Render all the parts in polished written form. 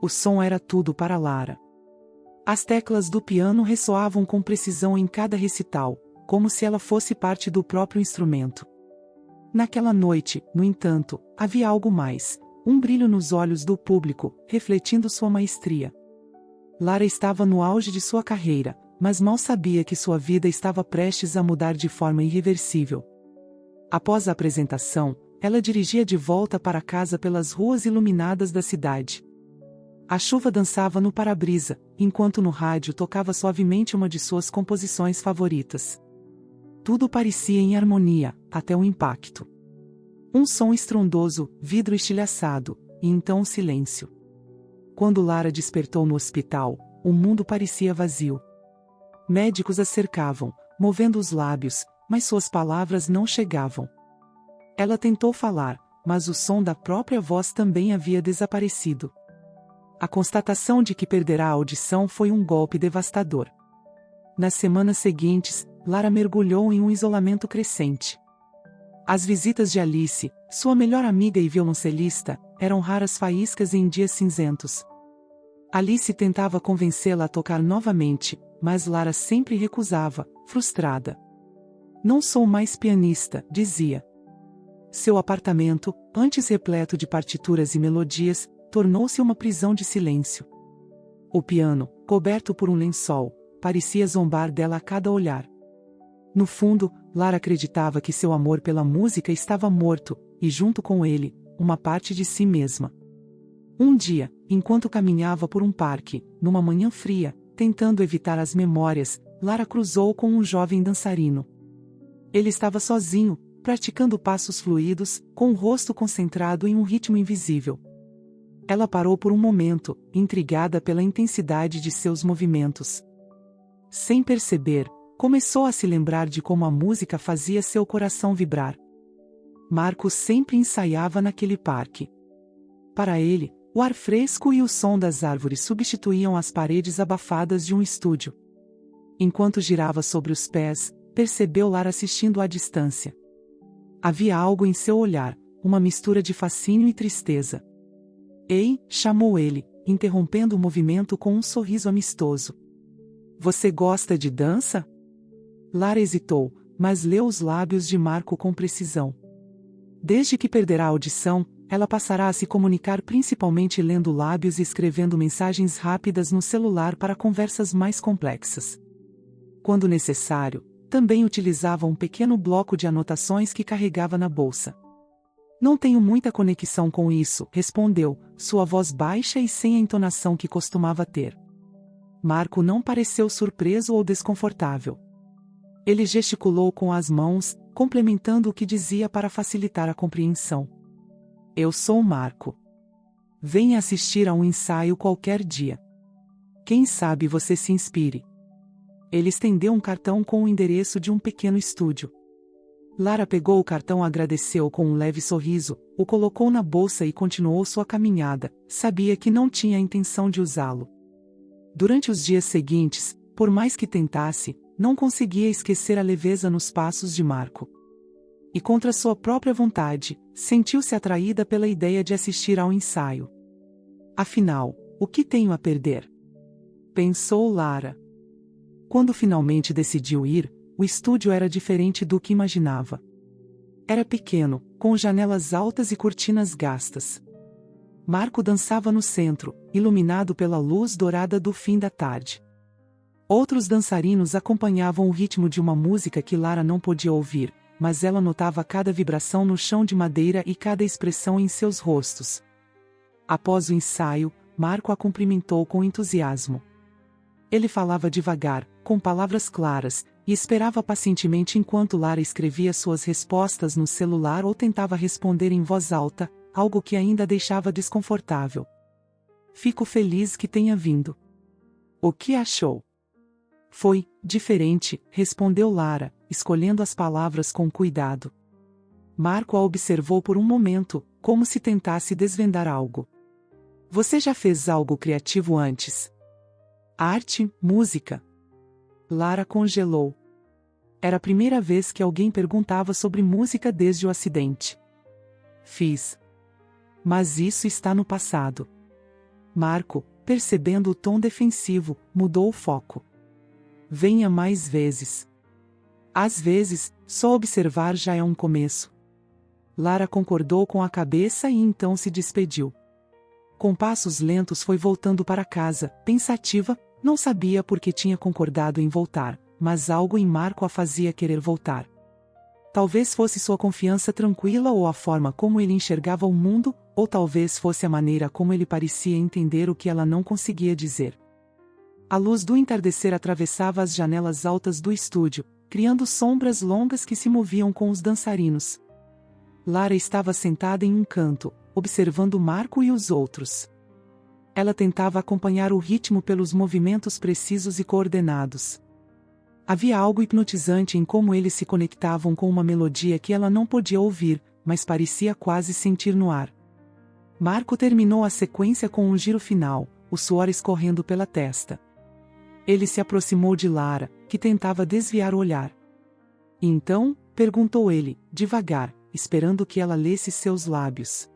O som era tudo para Lara. As teclas do piano ressoavam com precisão em cada recital, como se ela fosse parte do próprio instrumento. Naquela noite, no entanto, havia algo mais, um brilho nos olhos do público, refletindo sua maestria. Lara estava no auge de sua carreira, mas mal sabia que sua vida estava prestes a mudar de forma irreversível. Após a apresentação, ela dirigia de volta para casa pelas ruas iluminadas da cidade. A chuva dançava no para-brisa, enquanto no rádio tocava suavemente uma de suas composições favoritas. Tudo parecia em harmonia, até o impacto. Um som estrondoso, vidro estilhaçado, e então o silêncio. Quando Lara despertou no hospital, o mundo parecia vazio. Médicos a cercavam, movendo os lábios, mas suas palavras não chegavam. Ela tentou falar, mas o som da própria voz também havia desaparecido. A constatação de que perderá a audição foi um golpe devastador. Nas semanas seguintes, Lara mergulhou em um isolamento crescente. As visitas de Alice, sua melhor amiga e violoncelista, eram raras faíscas em dias cinzentos. Alice tentava convencê-la a tocar novamente, mas Lara sempre recusava, frustrada. "Não sou mais pianista", dizia. Seu apartamento, antes repleto de partituras e melodias, tornou-se uma prisão de silêncio. O piano, coberto por um lençol, parecia zombar dela a cada olhar. No fundo, Lara acreditava que seu amor pela música estava morto, e junto com ele, uma parte de si mesma. Um dia, enquanto caminhava por um parque, numa manhã fria, tentando evitar as memórias, Lara cruzou com um jovem dançarino. Ele estava sozinho, praticando passos fluidos, com o rosto concentrado em um ritmo invisível. Ela parou por um momento, intrigada pela intensidade de seus movimentos. Sem perceber, começou a se lembrar de como a música fazia seu coração vibrar. Marcos sempre ensaiava naquele parque. Para ele, o ar fresco e o som das árvores substituíam as paredes abafadas de um estúdio. Enquanto girava sobre os pés, percebeu Lara assistindo à distância. Havia algo em seu olhar, uma mistura de fascínio e tristeza. "Ei", chamou ele, interrompendo o movimento com um sorriso amistoso. "Você gosta de dança?" Lara hesitou, mas leu os lábios de Marco com precisão. Desde que perderá a audição, ela passará a se comunicar principalmente lendo lábios e escrevendo mensagens rápidas no celular para conversas mais complexas. Quando necessário, também utilizava um pequeno bloco de anotações que carregava na bolsa. "Não tenho muita conexão com isso", respondeu, sua voz baixa e sem a entonação que costumava ter. Marco não pareceu surpreso ou desconfortável. Ele gesticulou com as mãos, complementando o que dizia para facilitar a compreensão. "Eu sou Marco. Venha assistir a um ensaio qualquer dia. Quem sabe você se inspire." Ele estendeu um cartão com o endereço de um pequeno estúdio. Lara pegou o cartão, agradeceu com um leve sorriso, o colocou na bolsa e continuou sua caminhada. Sabia que não tinha a intenção de usá-lo. Durante os dias seguintes, por mais que tentasse, não conseguia esquecer a leveza nos passos de Marco. E contra sua própria vontade, sentiu-se atraída pela ideia de assistir ao ensaio. "Afinal, o que tenho a perder?" pensou Lara. Quando finalmente decidiu ir, o estúdio era diferente do que imaginava. Era pequeno, com janelas altas e cortinas gastas. Marco dançava no centro, iluminado pela luz dourada do fim da tarde. Outros dançarinos acompanhavam o ritmo de uma música que Lara não podia ouvir, mas ela notava cada vibração no chão de madeira e cada expressão em seus rostos. Após o ensaio, Marco a cumprimentou com entusiasmo. Ele falava devagar, com palavras claras, e esperava pacientemente enquanto Lara escrevia suas respostas no celular ou tentava responder em voz alta, algo que ainda a deixava desconfortável. "Fico feliz que tenha vindo. O que achou?" "Foi diferente", respondeu Lara, escolhendo as palavras com cuidado. Marco a observou por um momento, como se tentasse desvendar algo. "Você já fez algo criativo antes? Arte, música?" Lara congelou. Era a primeira vez que alguém perguntava sobre música desde o acidente. "Fiz. Mas isso está no passado." Marco, percebendo o tom defensivo, mudou o foco. Venha mais vezes. Às vezes, só observar já é um começo. Lara concordou com a cabeça e então se despediu. Com passos lentos foi voltando para casa, pensativa, não sabia por que tinha concordado em voltar, mas algo em Marco a fazia querer voltar. Talvez fosse sua confiança tranquila ou a forma como ele enxergava o mundo, ou talvez fosse a maneira como ele parecia entender o que ela não conseguia dizer. A luz do entardecer atravessava as janelas altas do estúdio, criando sombras longas que se moviam com os dançarinos. Lara estava sentada em um canto, observando Marco e os outros. Ela tentava acompanhar o ritmo pelos movimentos precisos e coordenados. Havia algo hipnotizante em como eles se conectavam com uma melodia que ela não podia ouvir, mas parecia quase sentir no ar. Marco terminou a sequência com um giro final, o suor escorrendo pela testa. Ele se aproximou de Lara, que tentava desviar o olhar. E então, perguntou ele, devagar, esperando que ela lesse seus lábios.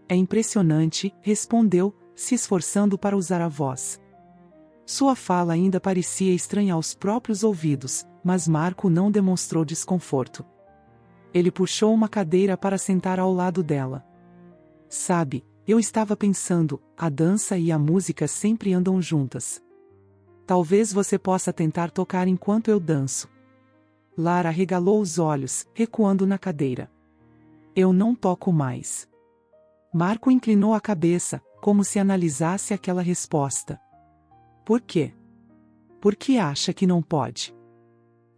É impressionante, respondeu, se esforçando para usar a voz. Sua fala ainda parecia estranha aos próprios ouvidos, mas Marco não demonstrou desconforto. Ele puxou uma cadeira para sentar ao lado dela. Sabe, eu estava pensando, a dança e a música sempre andam juntas. Talvez você possa tentar tocar enquanto eu danço. Lara arregalou os olhos, recuando na cadeira. Eu não toco mais. Marco inclinou a cabeça, como se analisasse aquela resposta. Por quê? Porque acha que não pode?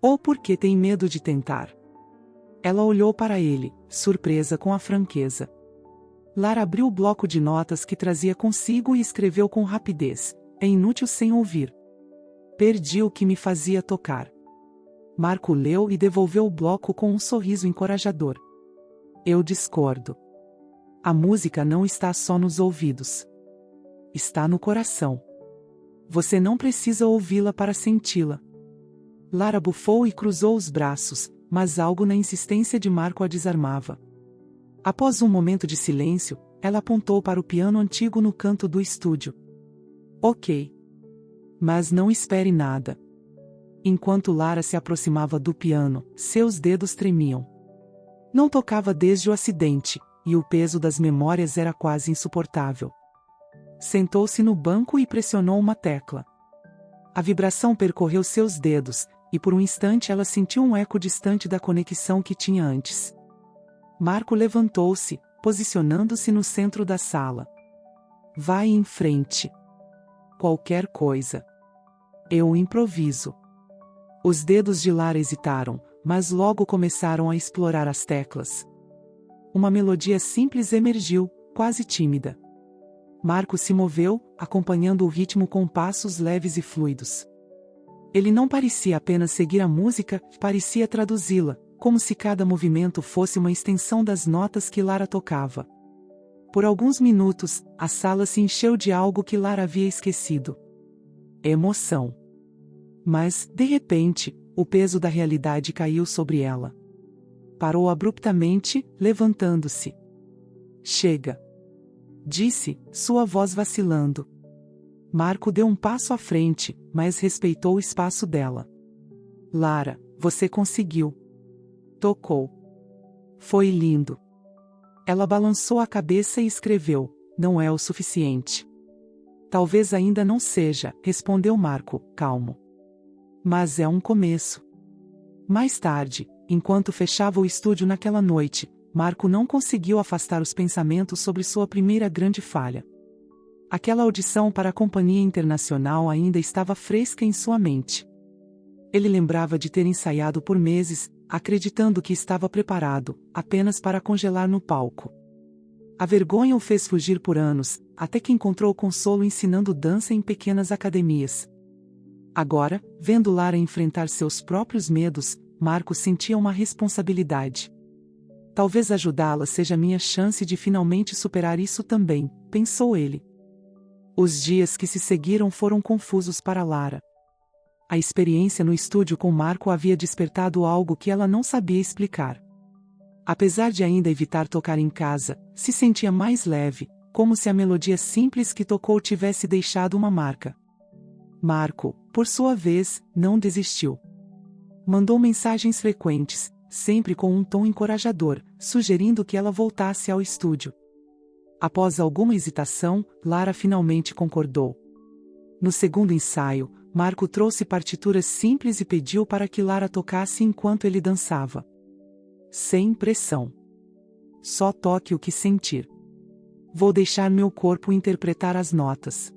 Ou porque tem medo de tentar? Ela olhou para ele, surpresa com a franqueza. Lara abriu o bloco de notas que trazia consigo e escreveu com rapidez. É inútil sem ouvir. Perdi o que me fazia tocar. Marco leu e devolveu o bloco com um sorriso encorajador. Eu discordo. A música não está só nos ouvidos. Está no coração. Você não precisa ouvi-la para senti-la. Lara bufou e cruzou os braços, mas algo na insistência de Marco a desarmava. Após um momento de silêncio, ela apontou para o piano antigo no canto do estúdio. Ok. Mas não espere nada. Enquanto Lara se aproximava do piano, seus dedos tremiam. Não tocava desde o acidente, e o peso das memórias era quase insuportável. Sentou-se no banco e pressionou uma tecla. A vibração percorreu seus dedos, e por um instante ela sentiu um eco distante da conexão que tinha antes. Marco levantou-se, posicionando-se no centro da sala. Vai em frente. Qualquer coisa. Eu improviso. Os dedos de Lara hesitaram, mas logo começaram a explorar as teclas. Uma melodia simples emergiu, quase tímida. Marco se moveu, acompanhando o ritmo com passos leves e fluidos. Ele não parecia apenas seguir a música, parecia traduzi-la, como se cada movimento fosse uma extensão das notas que Lara tocava. Por alguns minutos, a sala se encheu de algo que Lara havia esquecido. Emoção. Mas, de repente, o peso da realidade caiu sobre ela. Parou abruptamente, levantando-se. Chega. Disse, sua voz vacilando. Marco deu um passo à frente, mas respeitou o espaço dela. Lara, você conseguiu. Tocou. Foi lindo. Ela balançou a cabeça e escreveu, não é o suficiente. Talvez ainda não seja, respondeu Marco, calmo. Mas é um começo. Mais tarde, enquanto fechava o estúdio naquela noite, Marco não conseguiu afastar os pensamentos sobre sua primeira grande falha. Aquela audição para a companhia internacional ainda estava fresca em sua mente. Ele lembrava de ter ensaiado por meses, acreditando que estava preparado, apenas para congelar no palco. A vergonha o fez fugir por anos, até que encontrou consolo ensinando dança em pequenas academias. Agora, vendo Lara enfrentar seus próprios medos, Marco sentia uma responsabilidade. Talvez ajudá-la seja minha chance de finalmente superar isso também, pensou ele. Os dias que se seguiram foram confusos para Lara. A experiência no estúdio com Marco havia despertado algo que ela não sabia explicar. Apesar de ainda evitar tocar em casa, se sentia mais leve, como se a melodia simples que tocou tivesse deixado uma marca. Marco, por sua vez, não desistiu. Mandou mensagens frequentes, sempre com um tom encorajador, sugerindo que ela voltasse ao estúdio. Após alguma hesitação, Lara finalmente concordou. No segundo ensaio, Marco trouxe partituras simples e pediu para que Lara tocasse enquanto ele dançava. Sem pressão. Só toque o que sentir. Vou deixar meu corpo interpretar as notas.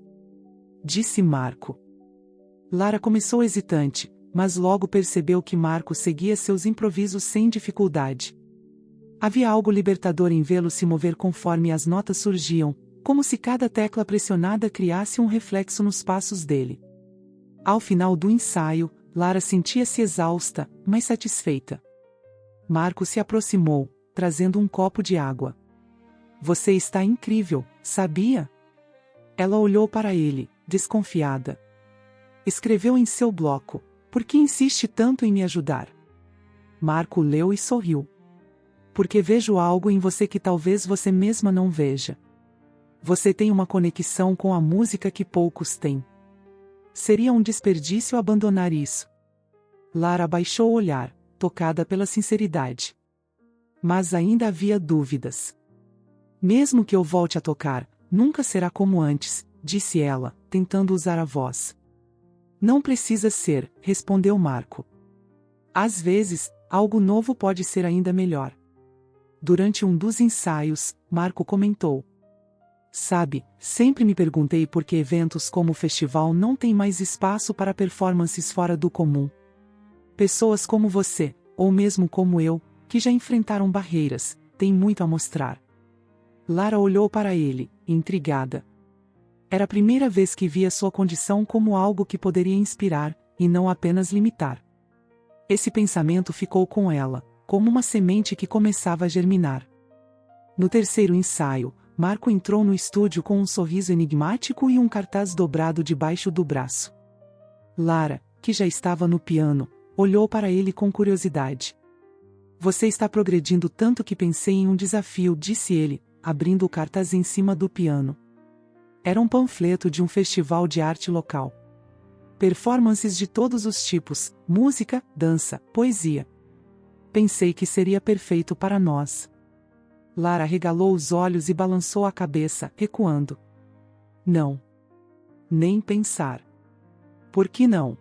Disse Marco. Lara começou hesitante, mas logo percebeu que Marco seguia seus improvisos sem dificuldade. Havia algo libertador em vê-lo se mover conforme as notas surgiam, como se cada tecla pressionada criasse um reflexo nos passos dele. Ao final do ensaio, Lara sentia-se exausta, mas satisfeita. Marco se aproximou, trazendo um copo de água. Você está incrível, sabia? Ela olhou para ele, desconfiada. Escreveu em seu bloco. Por que insiste tanto em me ajudar? Marco leu e sorriu. Porque vejo algo em você que talvez você mesma não veja. Você tem uma conexão com a música que poucos têm. Seria um desperdício abandonar isso. Lara baixou o olhar, tocada pela sinceridade. Mas ainda havia dúvidas. Mesmo que eu volte a tocar, nunca será como antes, disse ela, tentando usar a voz. Não precisa ser, respondeu Marco. Às vezes, algo novo pode ser ainda melhor. Durante um dos ensaios, Marco comentou. Sabe, sempre me perguntei por que eventos como o festival não têm mais espaço para performances fora do comum. Pessoas como você, ou mesmo como eu, que já enfrentaram barreiras, têm muito a mostrar. Lara olhou para ele, intrigada. Era a primeira vez que via sua condição como algo que poderia inspirar, e não apenas limitar. Esse pensamento ficou com ela, como uma semente que começava a germinar. No terceiro ensaio, Marco entrou no estúdio com um sorriso enigmático e um cartaz dobrado debaixo do braço. Lara, que já estava no piano, olhou para ele com curiosidade. Você está progredindo tanto que pensei em um desafio, disse ele, abrindo o cartaz em cima do piano. Era um panfleto de um festival de arte local. Performances de todos os tipos, música, dança, poesia. Pensei que seria perfeito para nós. Lara regalou os olhos e balançou a cabeça, recuando. Não. Nem pensar. Por que não?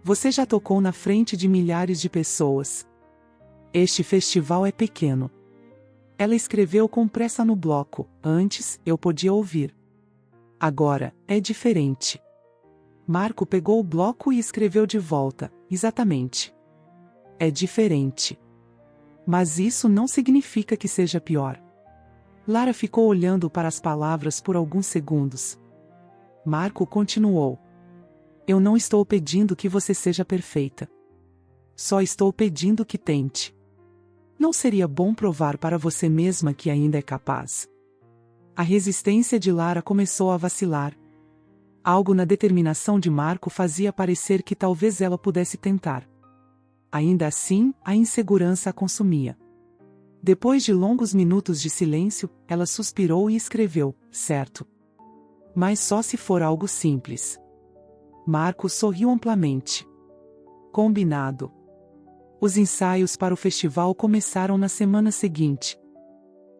Você já tocou na frente de milhares de pessoas. Este festival é pequeno. Ela escreveu com pressa no bloco, antes, eu podia ouvir. Agora, é diferente. Marco pegou o bloco e escreveu de volta, exatamente. É diferente. Mas isso não significa que seja pior. Lara ficou olhando para as palavras por alguns segundos. Marco continuou. Eu não estou pedindo que você seja perfeita. Só estou pedindo que tente. Não seria bom provar para você mesma que ainda é capaz? A resistência de Lara começou a vacilar. Algo na determinação de Marco fazia parecer que talvez ela pudesse tentar. Ainda assim, a insegurança a consumia. Depois de longos minutos de silêncio, ela suspirou e escreveu, certo. Mas só se for algo simples. Marco sorriu amplamente. Combinado. Os ensaios para o festival começaram na semana seguinte.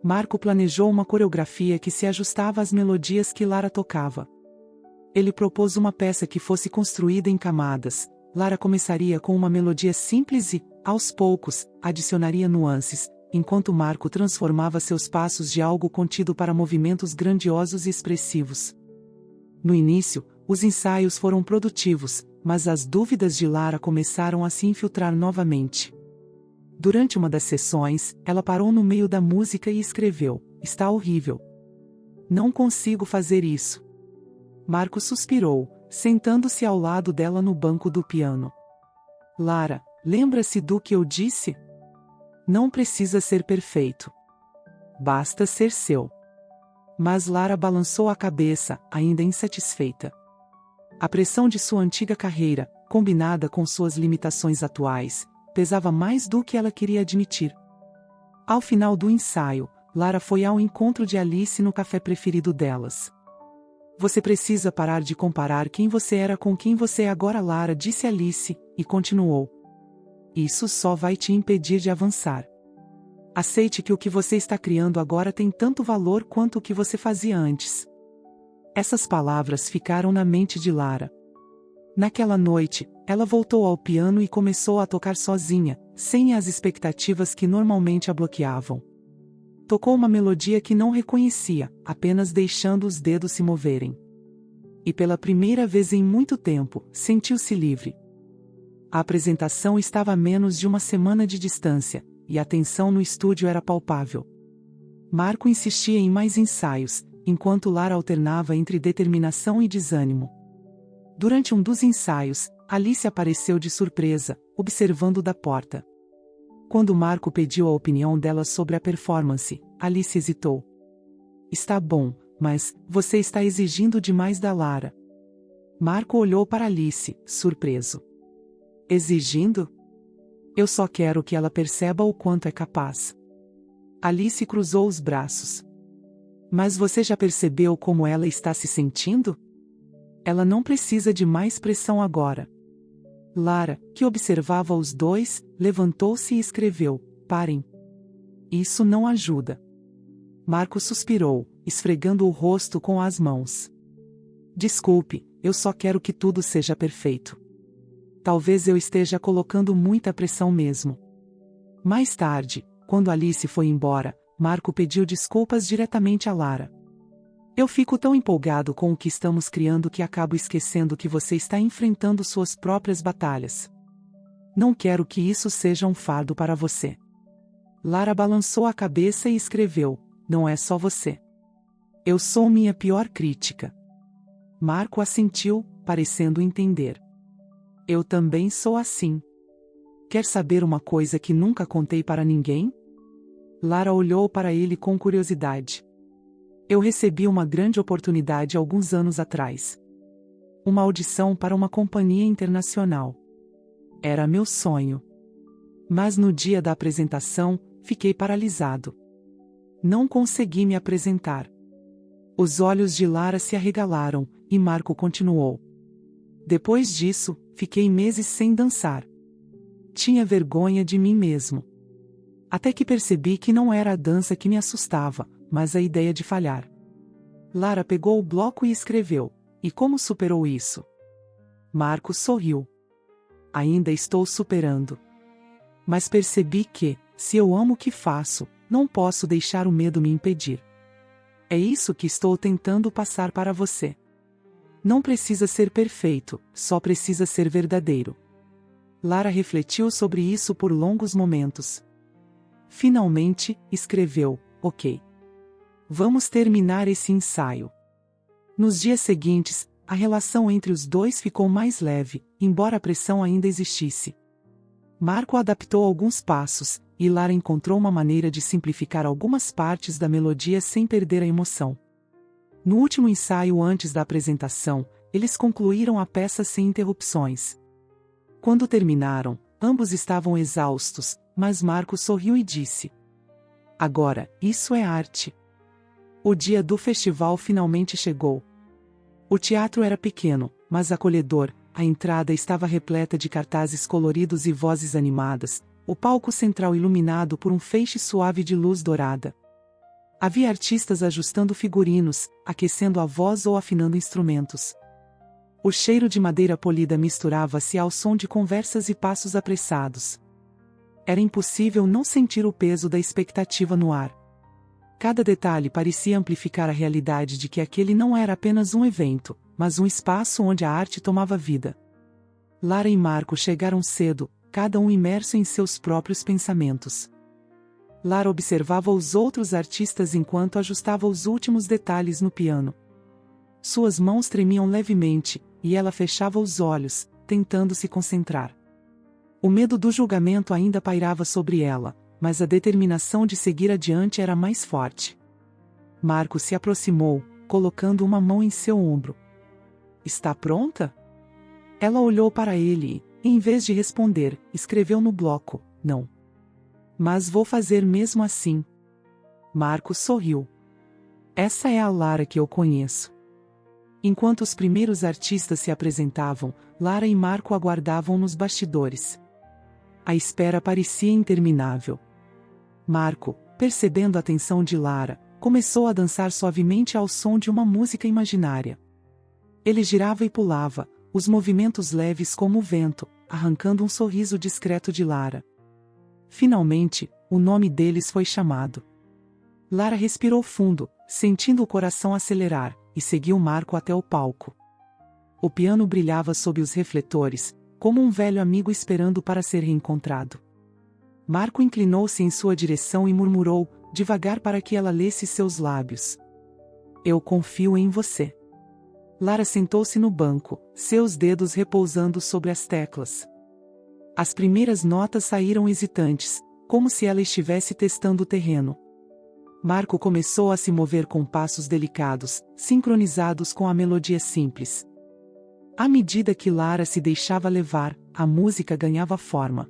Marco planejou uma coreografia que se ajustava às melodias que Lara tocava. Ele propôs uma peça que fosse construída em camadas. Lara começaria com uma melodia simples e, aos poucos, adicionaria nuances, enquanto Marco transformava seus passos de algo contido para movimentos grandiosos e expressivos. No início, os ensaios foram produtivos, mas as dúvidas de Lara começaram a se infiltrar novamente. Durante uma das sessões, ela parou no meio da música e escreveu, está horrível. Não consigo fazer isso. Marco suspirou, sentando-se ao lado dela no banco do piano. Lara, lembra-se do que eu disse? Não precisa ser perfeito. Basta ser seu. Mas Lara balançou a cabeça, ainda insatisfeita. A pressão de sua antiga carreira, combinada com suas limitações atuais, pesava mais do que ela queria admitir. Ao final do ensaio, Lara foi ao encontro de Alice no café preferido delas. Você precisa parar de comparar quem você era com quem você é agora, Lara, disse Alice, e continuou. Isso só vai te impedir de avançar. Aceite que o que você está criando agora tem tanto valor quanto o que você fazia antes. Essas palavras ficaram na mente de Lara. Naquela noite, ela voltou ao piano e começou a tocar sozinha, sem as expectativas que normalmente a bloqueavam. Tocou uma melodia que não reconhecia, apenas deixando os dedos se moverem. E pela primeira vez em muito tempo, sentiu-se livre. A apresentação estava a menos de uma semana de distância, e a tensão no estúdio era palpável. Marco insistia em mais ensaios, enquanto Lara alternava entre determinação e desânimo. Durante um dos ensaios, Alice apareceu de surpresa, observando da porta. Quando Marco pediu a opinião dela sobre a performance, Alice hesitou. Está bom, mas você está exigindo demais da Lara. Marco olhou para Alice, surpreso. Exigindo? Eu só quero que ela perceba o quanto é capaz. Alice cruzou os braços. Mas você já percebeu como ela está se sentindo? Ela não precisa de mais pressão agora. Lara, que observava os dois, levantou-se e escreveu: parem. Isso não ajuda. Marco suspirou, esfregando o rosto com as mãos. Desculpe, eu só quero que tudo seja perfeito. Talvez eu esteja colocando muita pressão mesmo. Mais tarde, quando Alice foi embora, Marco pediu desculpas diretamente a Lara. Eu fico tão empolgado com o que estamos criando que acabo esquecendo que você está enfrentando suas próprias batalhas. Não quero que isso seja um fardo para você. Lara balançou a cabeça e escreveu: não é só você. Eu sou minha pior crítica. Marco assentiu, parecendo entender. Eu também sou assim. Quer saber uma coisa que nunca contei para ninguém? Lara olhou para ele com curiosidade. Eu recebi uma grande oportunidade alguns anos atrás. Uma audição para uma companhia internacional. Era meu sonho. Mas no dia da apresentação, fiquei paralisado. Não consegui me apresentar. Os olhos de Lara se arregalaram, e Marco continuou. Depois disso, fiquei meses sem dançar. Tinha vergonha de mim mesmo. Até que percebi que não era a dança que me assustava, mas a ideia de falhar. Lara pegou o bloco e escreveu: e como superou isso? Marco sorriu. Ainda estou superando. Mas percebi que, se eu amo o que faço, não posso deixar o medo me impedir. É isso que estou tentando passar para você. Não precisa ser perfeito, só precisa ser verdadeiro. Lara refletiu sobre isso por longos momentos. Finalmente, escreveu: ok. Vamos terminar esse ensaio. Nos dias seguintes, a relação entre os dois ficou mais leve, embora a pressão ainda existisse. Marco adaptou alguns passos, e Lara encontrou uma maneira de simplificar algumas partes da melodia sem perder a emoção. No último ensaio antes da apresentação, eles concluíram a peça sem interrupções. Quando terminaram, ambos estavam exaustos, mas Marco sorriu e disse: agora, isso é arte. O dia do festival finalmente chegou. O teatro era pequeno, mas acolhedor, a entrada estava repleta de cartazes coloridos e vozes animadas, o palco central iluminado por um feixe suave de luz dourada. Havia artistas ajustando figurinos, aquecendo a voz ou afinando instrumentos. O cheiro de madeira polida misturava-se ao som de conversas e passos apressados. Era impossível não sentir o peso da expectativa no ar. Cada detalhe parecia amplificar a realidade de que aquele não era apenas um evento, mas um espaço onde a arte tomava vida. Lara e Marco chegaram cedo, cada um imerso em seus próprios pensamentos. Lara observava os outros artistas enquanto ajustava os últimos detalhes no piano. Suas mãos tremiam levemente, e ela fechava os olhos, tentando se concentrar. O medo do julgamento ainda pairava sobre ela, mas a determinação de seguir adiante era mais forte. Marco se aproximou, colocando uma mão em seu ombro. Está pronta? Ela olhou para ele e, em vez de responder, escreveu no bloco: não. Mas vou fazer mesmo assim. Marco sorriu. Essa é a Lara que eu conheço. Enquanto os primeiros artistas se apresentavam, Lara e Marco aguardavam nos bastidores. A espera parecia interminável. Marco, percebendo a atenção de Lara, começou a dançar suavemente ao som de uma música imaginária. Ele girava e pulava, os movimentos leves como o vento, arrancando um sorriso discreto de Lara. Finalmente, o nome deles foi chamado. Lara respirou fundo, sentindo o coração acelerar, e seguiu Marco até o palco. O piano brilhava sob os refletores, como um velho amigo esperando para ser reencontrado. Marco inclinou-se em sua direção e murmurou, devagar para que ela lesse seus lábios. Eu confio em você. Lara sentou-se no banco, seus dedos repousando sobre as teclas. As primeiras notas saíram hesitantes, como se ela estivesse testando o terreno. Marco começou a se mover com passos delicados, sincronizados com a melodia simples. À medida que Lara se deixava levar, a música ganhava forma.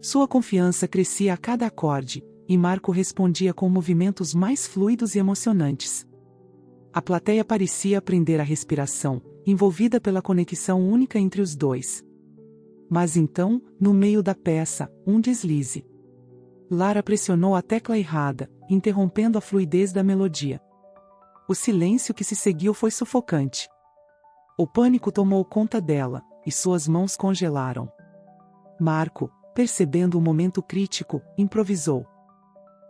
Sua confiança crescia a cada acorde, e Marco respondia com movimentos mais fluidos e emocionantes. A plateia parecia prender a respiração, envolvida pela conexão única entre os dois. Mas então, no meio da peça, um deslize. Lara pressionou a tecla errada, interrompendo a fluidez da melodia. O silêncio que se seguiu foi sufocante. O pânico tomou conta dela, e suas mãos congelaram. Marco, percebendo o momento crítico, improvisou.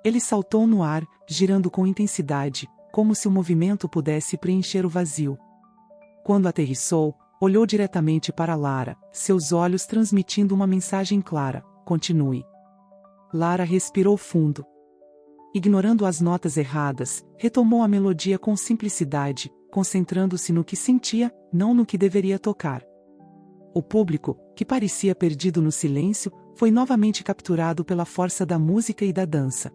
Ele saltou no ar, girando com intensidade, como se o movimento pudesse preencher o vazio. Quando aterrissou, olhou diretamente para Lara, seus olhos transmitindo uma mensagem clara: continue. Lara respirou fundo. Ignorando as notas erradas, retomou a melodia com simplicidade, concentrando-se no que sentia, não no que deveria tocar. O público, que parecia perdido no silêncio, foi novamente capturado pela força da música e da dança.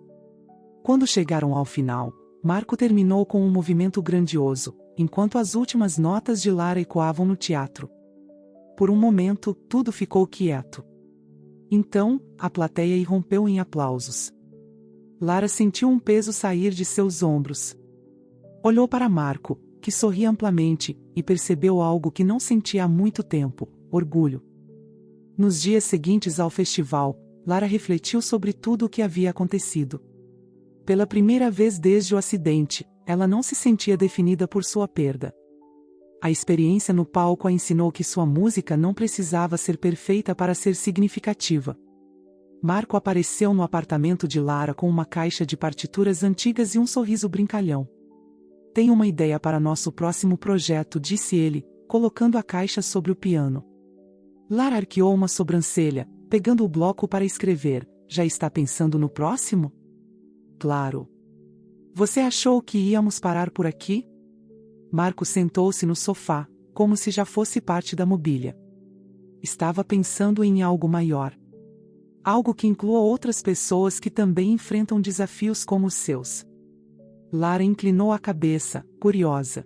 Quando chegaram ao final, Marco terminou com um movimento grandioso, enquanto as últimas notas de Lara ecoavam no teatro. Por um momento, tudo ficou quieto. Então, a plateia irrompeu em aplausos. Lara sentiu um peso sair de seus ombros. Olhou para Marco, que sorria amplamente, e percebeu algo que não sentia há muito tempo: orgulho. Nos dias seguintes ao festival, Lara refletiu sobre tudo o que havia acontecido. Pela primeira vez desde o acidente, ela não se sentia definida por sua perda. A experiência no palco a ensinou que sua música não precisava ser perfeita para ser significativa. Marco apareceu no apartamento de Lara com uma caixa de partituras antigas e um sorriso brincalhão. Tenho uma ideia para nosso próximo projeto, disse ele, colocando a caixa sobre o piano. Lara arqueou uma sobrancelha, pegando o bloco para escrever. Já está pensando no próximo? Claro. Você achou que íamos parar por aqui? Marco sentou-se no sofá, como se já fosse parte da mobília. Estava pensando em algo maior. Algo que inclua outras pessoas que também enfrentam desafios como os seus. Lara inclinou a cabeça, curiosa.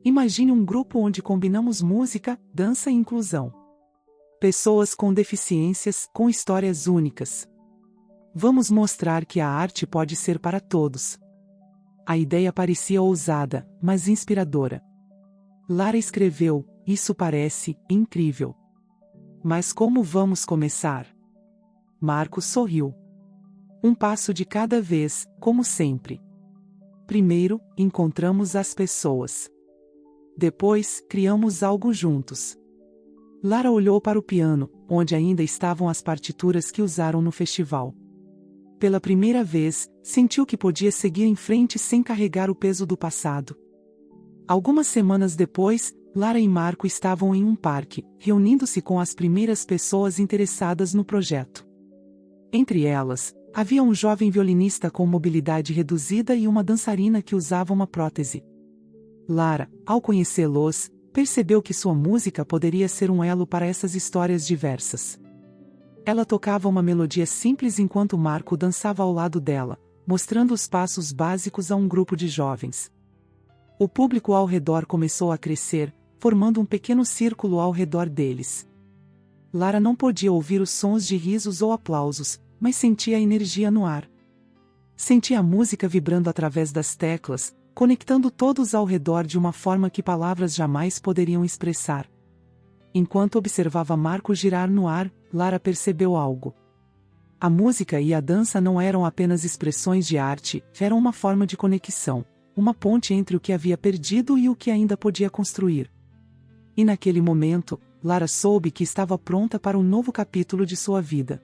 Imagine um grupo onde combinamos música, dança e inclusão. Pessoas com deficiências, com histórias únicas. Vamos mostrar que a arte pode ser para todos. A ideia parecia ousada, mas inspiradora. Lara escreveu: isso parece incrível. Mas como vamos começar? Marco sorriu. Um passo de cada vez, como sempre. Primeiro, encontramos as pessoas. Depois, criamos algo juntos. Lara olhou para o piano, onde ainda estavam as partituras que usaram no festival. Pela primeira vez, sentiu que podia seguir em frente sem carregar o peso do passado. Algumas semanas depois, Lara e Marco estavam em um parque, reunindo-se com as primeiras pessoas interessadas no projeto. Entre elas, havia um jovem violinista com mobilidade reduzida e uma dançarina que usava uma prótese. Lara, ao conhecê-los, percebeu que sua música poderia ser um elo para essas histórias diversas. Ela tocava uma melodia simples enquanto Marco dançava ao lado dela, mostrando os passos básicos a um grupo de jovens. O público ao redor começou a crescer, formando um pequeno círculo ao redor deles. Lara não podia ouvir os sons de risos ou aplausos, mas sentia a energia no ar. Sentia a música vibrando através das teclas, conectando todos ao redor de uma forma que palavras jamais poderiam expressar. Enquanto observava Marco girar no ar, Lara percebeu algo. A música e a dança não eram apenas expressões de arte, eram uma forma de conexão, uma ponte entre o que havia perdido e o que ainda podia construir. E naquele momento, Lara soube que estava pronta para um novo capítulo de sua vida.